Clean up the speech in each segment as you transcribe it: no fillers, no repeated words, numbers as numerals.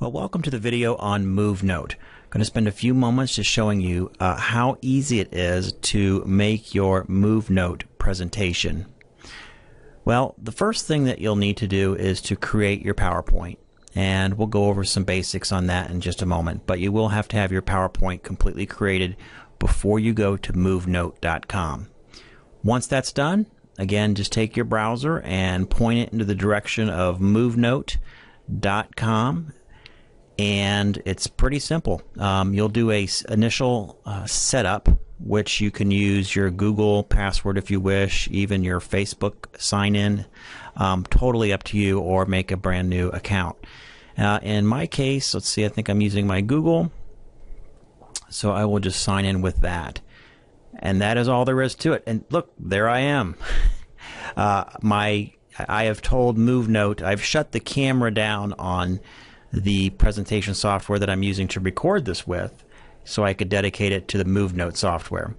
Well, welcome to the video on MoveNote. I'm going to spend a few moments just showing you how easy it is to make your MoveNote presentation. Well, the first thing that you'll need to do is to create your PowerPoint, and we'll go over some basics on that in just a moment, but you will have to have your PowerPoint completely created before you go to movenote.com. Once that's done, again, just take your browser and point it into the direction of movenote.com. And it's pretty simple. You'll do a initial setup, which you can use your Google password if you wish, even your Facebook sign in, totally up to you, or make a brand new account. In my case, let's see, I think I'm using my Google, so I will just sign in with that. And that is all there is to it. And look, there I am. I have told MoveNote, I've shut the camera down on the presentation software that I'm using to record this with, so I could dedicate it to the MoveNote software.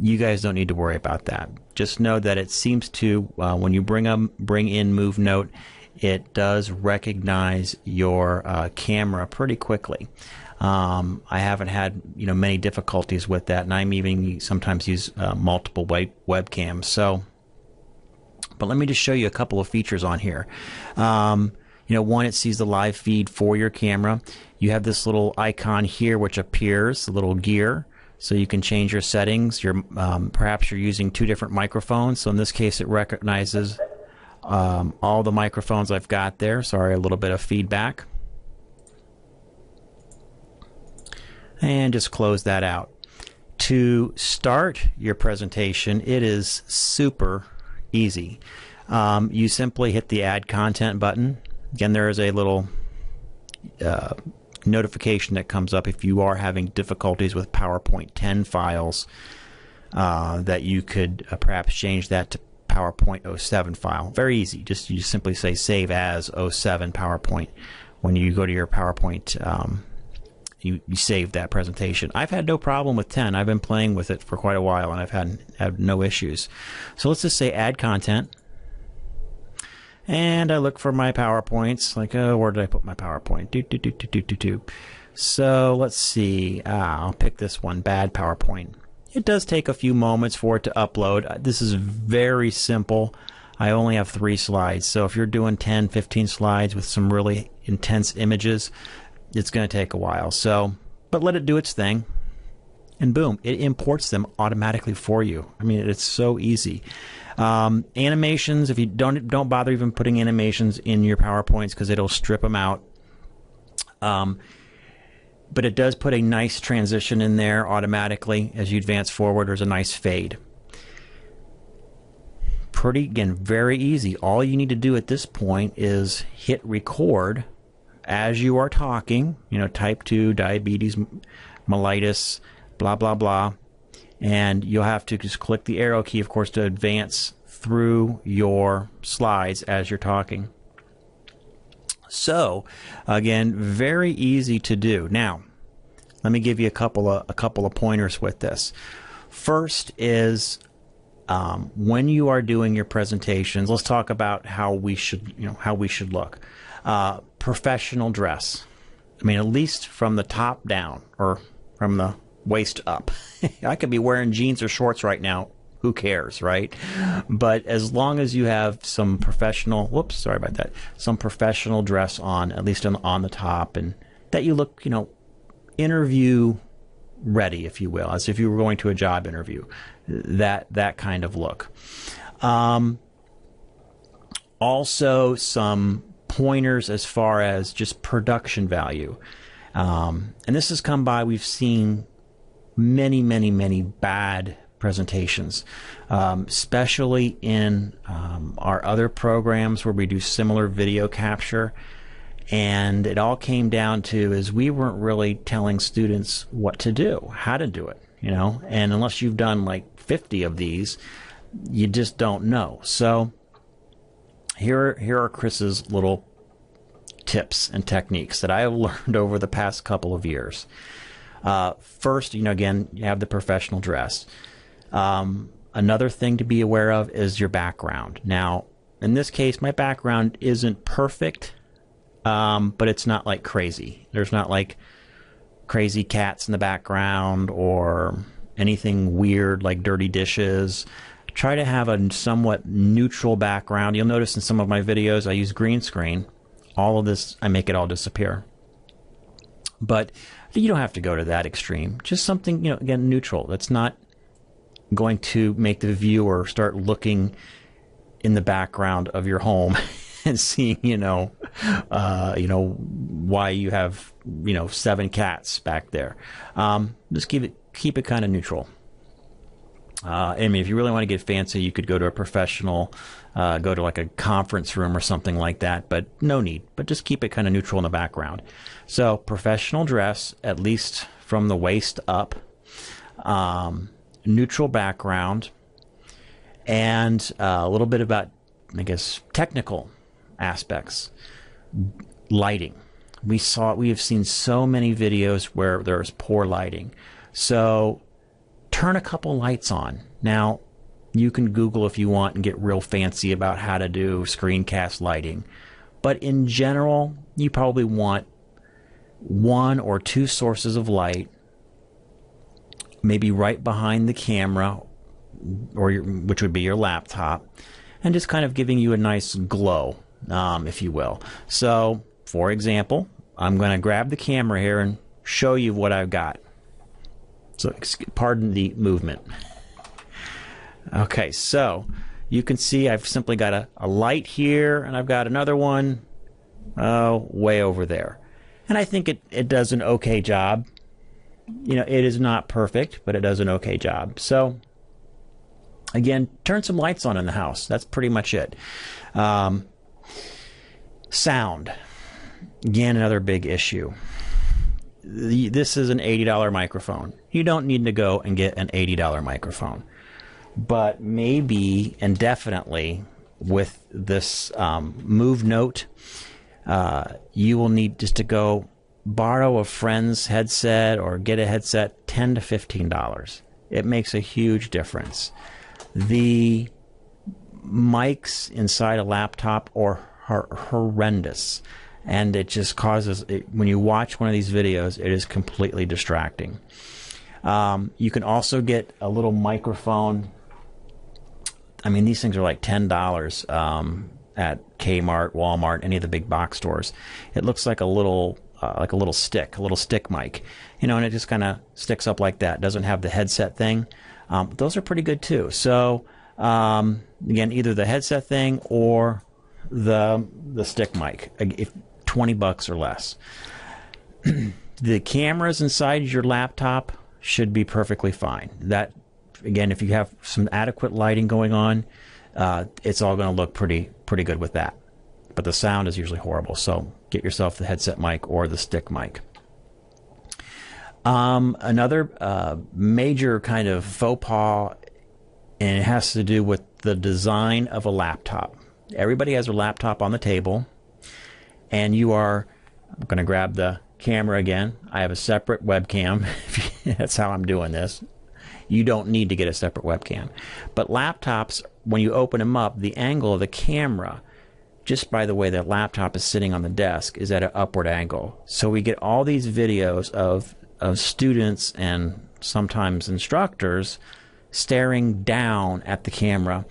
You guys don't need to worry about that. Just know that it seems to, when you bring in MoveNote, it does recognize your camera pretty quickly. I haven't had many difficulties with that, and I'm even sometimes use multiple webcams. But let me just show you a couple of features on here. One, it sees the live feed for your camera. You have this little icon here which appears, a little gear, so you can change your settings. Perhaps you're using two different microphones, so in this case it recognizes all the microphones I've got there. Sorry, a little bit of feedback. And just close that out. To start your presentation, it is super easy. You simply hit the Add Content button. Again, there is a little notification that comes up if you are having difficulties with PowerPoint 10 files, that you could perhaps change that to PowerPoint 07 file. Very easy. You just simply say Save As 07 PowerPoint. When you go to your PowerPoint, you save that presentation. I've had no problem with 10. I've been playing with it for quite a while, and I've had no issues. So let's just say Add Content. And I look for my PowerPoints, like, where did I put my PowerPoint? So let's see. I'll pick this one, Bad PowerPoint. It does take a few moments for it to upload. This is very simple. I only have 3 slides, so if you're doing 10, 15 slides with some really intense images, it's going to take a while. But let it do its thing, and boom, it imports them automatically for you. I mean, it's so easy. Animations, if you don't bother even putting animations in your PowerPoints, because it'll strip them out. But it does put a nice transition in there automatically as you advance forward. There's a nice fade. Very easy. All you need to do at this point is hit record as you are talking. Type 2, diabetes, mellitus, blah, blah, blah. And you'll have to just click the arrow key, of course, to advance through your slides as you're talking. So, again, very easy to do. Now, let me give you a couple of pointers with this. First is when you are doing your presentations, let's talk about how we should look. Professional dress. I mean, at least from the top down, or from the waist up. I could be wearing jeans or shorts right now. Who cares, right? But as long as you have some professional, some professional dress on, at least on the top, and that you look, interview ready, if you will, as if you were going to a job interview. That kind of look. Also, some pointers as far as just production value. And this has come by, we've seen many, many, many bad presentations, especially in our other programs where we do similar video capture. And it all came down to is we weren't really telling students what to do, how to do it, and unless you've done like 50 of these, you just don't know. So here are Chris's little tips and techniques that I have learned over the past couple of years. First, again, you have the professional dress. Another thing to be aware of is your background. Now, in this case, my background isn't perfect. but it's not like crazy. There's not like crazy cats in the background or anything weird like dirty dishes. Try to have a somewhat neutral background. You'll notice in some of my videos I use green screen. All of this, I make it all disappear. But you don't have to go to that extreme. Just something, again, neutral. That's not going to make the viewer start looking in the background of your home and seeing, why you have, 7 cats back there. Just keep it kind of neutral. I mean, if you really want to get fancy, you could go to a professional, go to like a conference room or something like that, but no need. But just keep it kind of neutral in the background. So professional dress, at least from the waist up, neutral background, and a little bit about, I guess, technical aspects. Lighting. We have seen so many videos where there's poor lighting. So turn a couple lights on. Now, you can Google if you want and get real fancy about how to do screencast lighting. But in general, you probably want 1 or 2 sources of light, maybe right behind the camera, which would be your laptop, and just kind of giving you a nice glow, if you will. So, for example, I'm going to grab the camera here and show you what I've got. So, pardon the movement. Okay, so you can see I've simply got a light here, and I've got another one way over there. And I think it does an okay job. It is not perfect, but it does an okay job. So, again, turn some lights on in the house. That's pretty much it. Sound. Again, another big issue. This is an $80 microphone. You don't need to go and get an $80 microphone. But maybe and definitely with this Move Note, you will need just to go borrow a friend's headset or get a headset, $10 to $15. It makes a huge difference. The mics inside a laptop are horrendous. And it just causes, when you watch one of these videos, it is completely distracting. You can also get a little microphone. I mean, these things are like $10 at Kmart, Walmart, any of the big box stores. It looks like a little stick mic, and it just kind of sticks up like that. It doesn't have the headset thing. Those are pretty good too. So again, either the headset thing or the stick mic. If $20 or less. The cameras inside your laptop should be perfectly fine. That, again, if you have some adequate lighting going on, it's all going to look pretty good with that. But the sound is usually horrible, so get yourself the headset mic or the stick mic. Another major kind of faux pas, and it has to do with the design of a laptop. Everybody has a laptop on the table, and I'm going to grab the camera again. I have a separate webcam. That's how I'm doing this. You don't need to get a separate webcam. But laptops, when you open them up, the angle of the camera, just by the way the laptop is sitting on the desk, is at an upward angle. So we get all these videos of students and sometimes instructors staring down at the camera.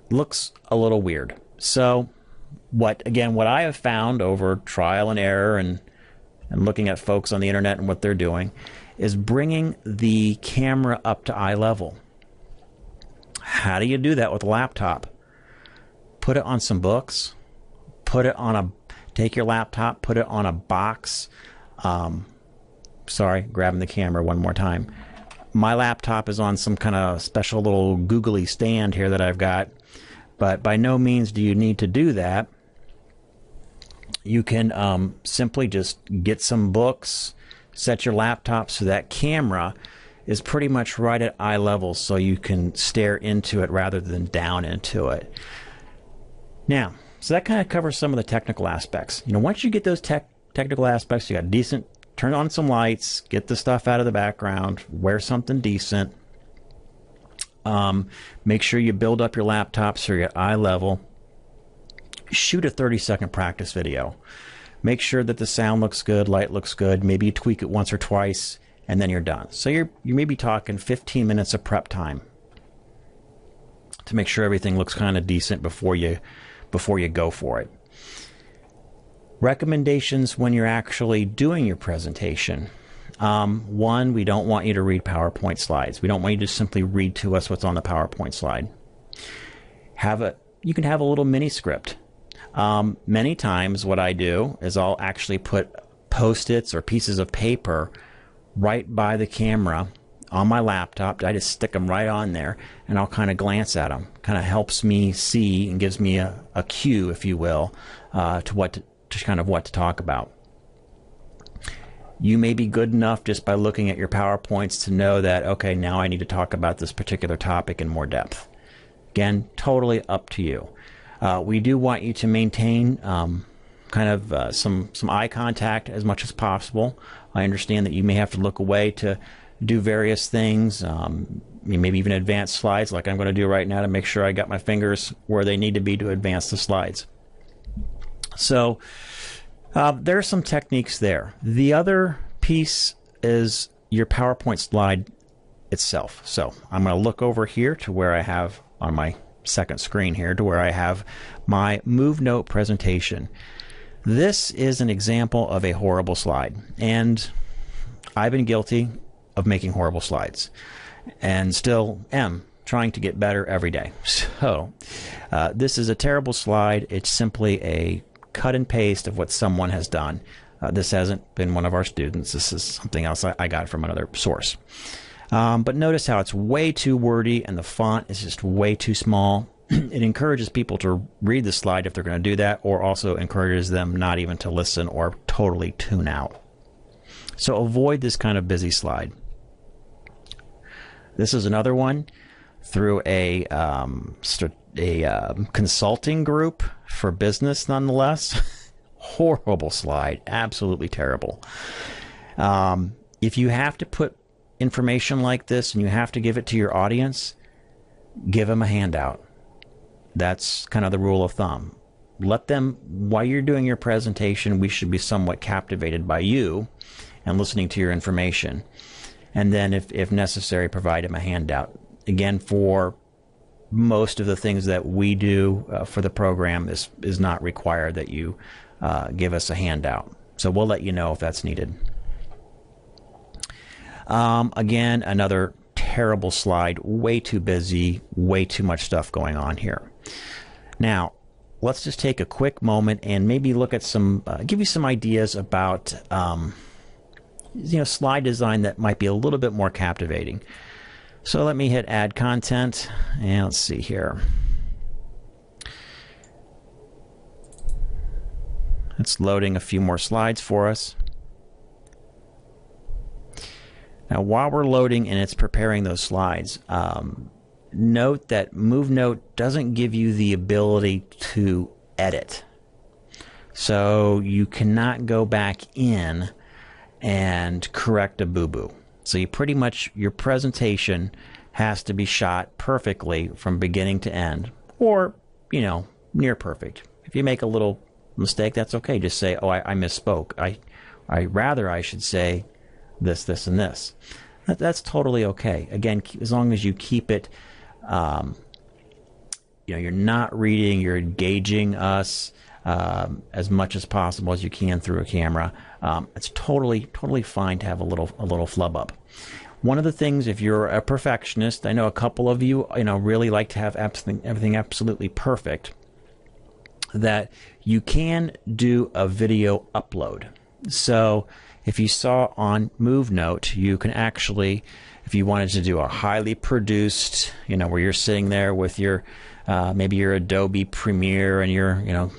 Looks a little weird. So what I have found over trial and error and looking at folks on the internet and what they're doing is bringing the camera up to eye level. How do you do that with a laptop? Put it on some books. Take your laptop, put it on a box. Sorry, grabbing the camera one more time. My laptop is on some kind of special little googly stand here that I've got. But by no means do you need to do that. You can simply just get some books, set your laptop so that camera is pretty much right at eye level so you can stare into it rather than down into it. Now, so that kind of covers some of the technical aspects. Once you get those technical aspects, you got decent, turn on some lights, get the stuff out of the background, wear something decent. Make sure you build up your laptop so you're at eye level. shoot a 30-second practice video. Make sure that the sound looks good, light looks good. Maybe you tweak it once or twice, and then you're done. So you may be talking 15 minutes of prep time to make sure everything looks kind of decent before you go for it. Recommendations when you're actually doing your presentation. One, we don't want you to read PowerPoint slides. We don't want you to simply read to us what's on the PowerPoint slide. You can have a little mini script. Many times what I do is I'll actually put Post-its or pieces of paper right by the camera on my laptop. I just stick them right on there, and I'll kind of glance at them. Kind of helps me see and gives me a cue, if you will, to what to talk about. You may be good enough just by looking at your PowerPoints to know that, okay, now I need to talk about this particular topic in more depth. Again, totally up to you. We do want you to maintain some eye contact as much as possible. I understand that you may have to look away to do various things, maybe even advance slides like I'm going to do right now to make sure I got my fingers where they need to be to advance the slides. So there are some techniques there. The other piece is your PowerPoint slide itself. So I'm going to look over here to where I have on my second screen here to where I have my MoveNote presentation. This is an example of a horrible slide, and I've been guilty of making horrible slides and still am trying to get better every day. So this is a terrible slide. It's simply a cut and paste of what someone has done. This hasn't been one of our students. This is something else I got from another source. But notice how it's way too wordy and the font is just way too small. It encourages people to read the slide if they're going to do that, or also encourages them not even to listen or totally tune out. So avoid this kind of busy slide. This is another one through a consulting group for business, nonetheless. Horrible slide. Absolutely terrible. If you have to put information like this and you have to give it to your audience, give them a handout. That's kind of the rule of thumb. Let them, while you're doing your presentation, we should be somewhat captivated by you and listening to your information. And then if necessary, provide them a handout. Again, for most of the things that we do for the program is not required that you give us a handout. So we'll let you know if that's needed. Again, another terrible slide, way too busy, way too much stuff going on here. Now, let's just take a quick moment and maybe look at give you some ideas about, slide design that might be a little bit more captivating. So let me hit Add Content, and let's see here. It's loading a few more slides for us. Now, while we're loading and it's preparing those slides, note that MoveNote doesn't give you the ability to edit. So you cannot go back in and correct a boo-boo. So your presentation has to be shot perfectly from beginning to end, or, near perfect. If you make a little mistake, that's okay. Just say, oh, I misspoke. I should say this, and this. That's totally okay. Again, as long as you keep it, you're not reading, you're engaging us as much as possible as you can through a camera. It's totally fine to have a little flub up. One of the things, if you're a perfectionist, I know a couple of you, really like to have everything absolutely perfect, that you can do a video upload. So if you saw on MoveNote, you can actually, if you wanted to do a highly produced, where you're sitting there with your, maybe your Adobe Premiere and you're,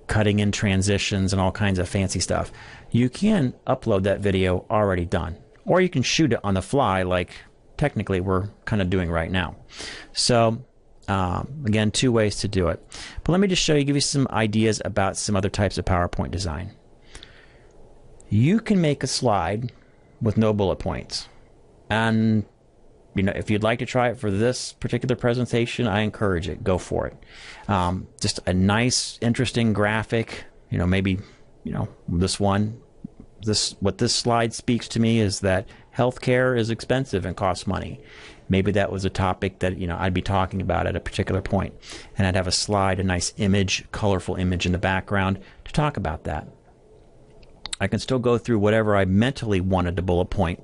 cutting in transitions and all kinds of fancy stuff, you can upload that video already done. Or you can shoot it on the fly like technically we're kind of doing right now. So again, two ways to do it. But let me just give you some ideas about some other types of PowerPoint design. You can make a slide with no bullet points. And if you'd like to try it for this particular presentation, I encourage it. Go for it. Just a nice, interesting graphic. Maybe, what this slide speaks to me is that healthcare is expensive and costs money. Maybe that was a topic that I'd be talking about at a particular point, and I'd have a slide, a nice image, colorful image in the background to talk about that. I can still go through whatever I mentally wanted to bullet point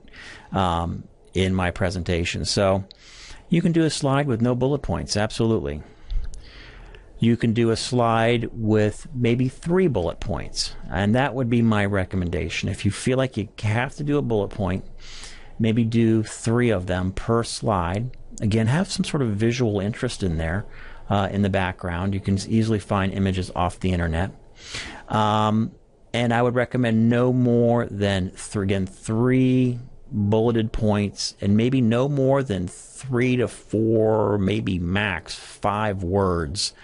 in my presentation. So you can do a slide with no bullet points, absolutely. You can do a slide with maybe 3 bullet points, and that would be my recommendation. If you feel like you have to do a bullet point, maybe do 3 of them per slide. Again, have some sort of visual interest in there in the background. You can easily find images off the internet. And I would recommend no more than, 3 bulleted points, and maybe no more than 3 to 4, maybe max 5 words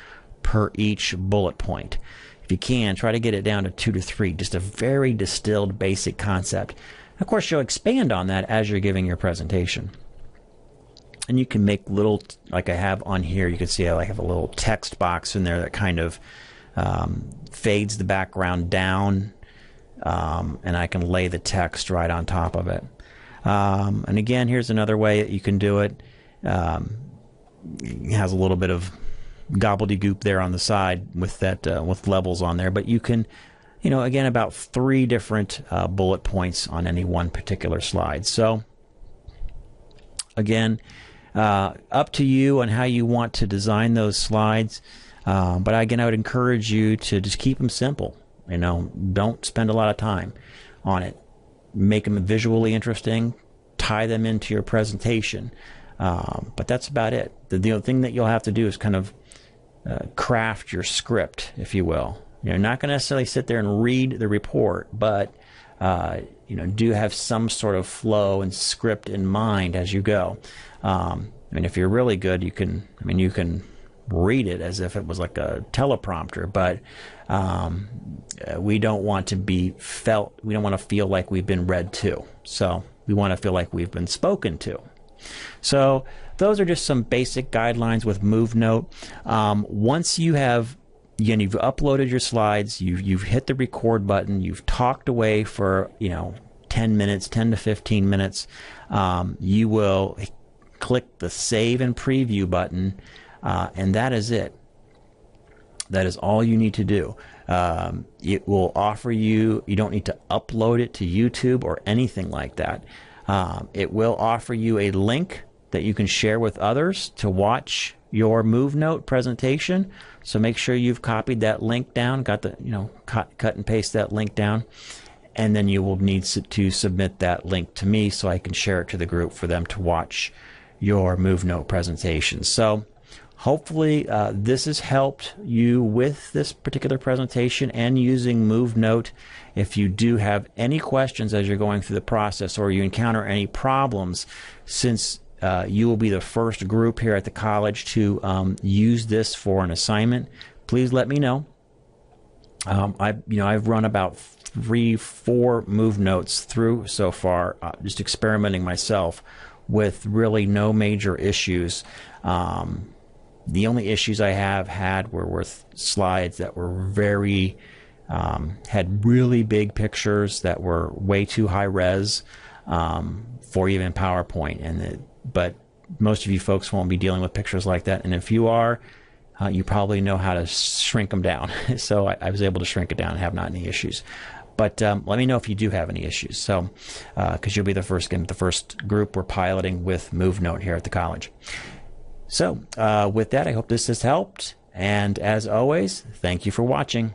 per each bullet point. If you can, try to get it down to 2 to 3, just a very distilled basic concept. Of course, you'll expand on that as you're giving your presentation. And you can make little, like I have on here, you can see I have a little text box in there that kind of fades the background down, and I can lay the text right on top of it. And again, here's another way that you can do it. It has a little bit of gobbledygook there on the side with that with levels on there, but you can, again, about 3 different bullet points on any one particular slide. So again, up to you on how you want to design those slides. But again, I would encourage you to just keep them simple. Don't spend a lot of time on it. Make them visually interesting. Tie them into your presentation. But that's about it. The thing that you'll have to do is kind of craft your script, if you will. You're not going to necessarily sit there and read the report, but do have some sort of flow and script in mind as you go. If you're really good, you can read it as if it was like a teleprompter, but we don't want to feel like we've been read to. So we want to feel like we've been spoken to. So those are just some basic guidelines with MoveNote. Once you've uploaded your slides, you've hit the record button, you've talked away for 10 to 15 minutes, you will click the save and preview button, and that is it. That is all you need to do. It will offer you don't need to upload it to YouTube or anything like that. It will offer you a link that you can share with others to watch your MoveNote presentation. So make sure you've copied that link down, got the cut and paste that link down, and then you will need to submit that link to me so I can share it to the group for them to watch your MoveNote presentation. So hopefully this has helped you with this particular presentation and using MoveNote. If you do have any questions as you're going through the process, or you encounter any problems, since you will be the first group here at the college to use this for an assignment, please let me know. I've run about 3-4 MoveNotes through so far, just experimenting myself with really no major issues. The only issues I have had were with slides that were had really big pictures that were way too high res for even PowerPoint. But most of you folks won't be dealing with pictures like that. And if you are, you probably know how to shrink them down. So I was able to shrink it down and have not any issues. But let me know if you do have any issues. So, because you'll be the first group we're piloting with MoveNote here at the college. So with that, I hope this has helped. And as always, thank you for watching.